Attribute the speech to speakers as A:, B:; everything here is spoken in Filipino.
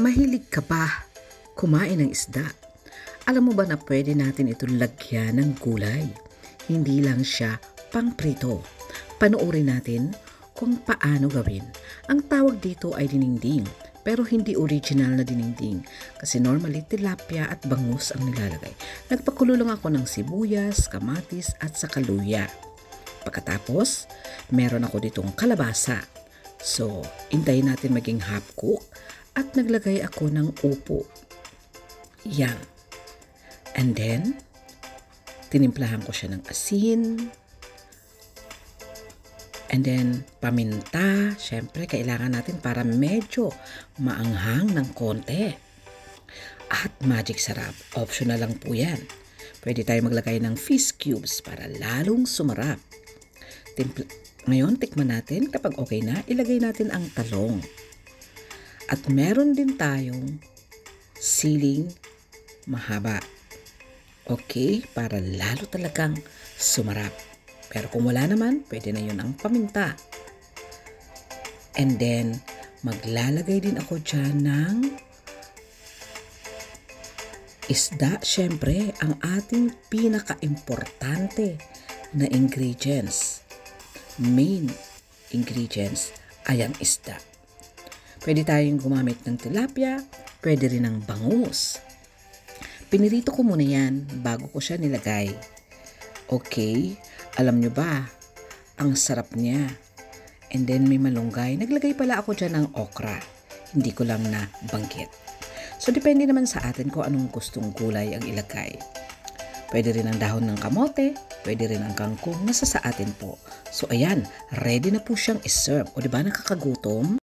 A: Mahilig ka ba kumain ng isda? Alam mo ba na pwede natin ito lagyan ng gulay? Hindi lang siya pangprito. Panoorin natin kung paano gawin. Ang tawag dito ay dinengdeng, pero hindi original na dinengdeng kasi normally tilapia at bangus ang nilalagay. Nagpakulo lang ako ng sibuyas, kamatis at saka luya. Pagkatapos, meron ako ditong kalabasa. So, hintayin natin maging half cook at naglagay ako ng upo. Yan. And then, tinimplahan ko siya ng asin. And then, paminta. Siyempre, kailangan natin para medyo maanghang ng konti. At magic sarap. Optional lang po yan. Pwede tayo maglagay ng fish cubes para lalong sumarap. Ngayon, tikman natin. Kapag okay na, ilagay natin ang talong. At meron din tayong siling mahaba. Okay, para lalo talagang sumarap. Pero kung wala naman, pwede na yun ang paminta. And then, maglalagay din ako dyan ng isda. Siyempre, ang ating pinaka-importante na ingredients. Main ingredients ay ang isda. Pwede tayong gumamit ng tilapia, pwede rin ng bangus. Pinirito ko muna yan bago ko siya nilagay. Okay, alam nyo ba, ang sarap niya. And then may malunggay. Naglagay pala ako dyan ng okra. Hindi ko lang na banggit. So depende naman sa atin kung anong gustong gulay ang ilagay. Pwede rin ang dahon ng kamote, pwede rin ang kangkong, nasa sa atin po. So ayan, ready na po siyang iserve. O diba nakakagutom?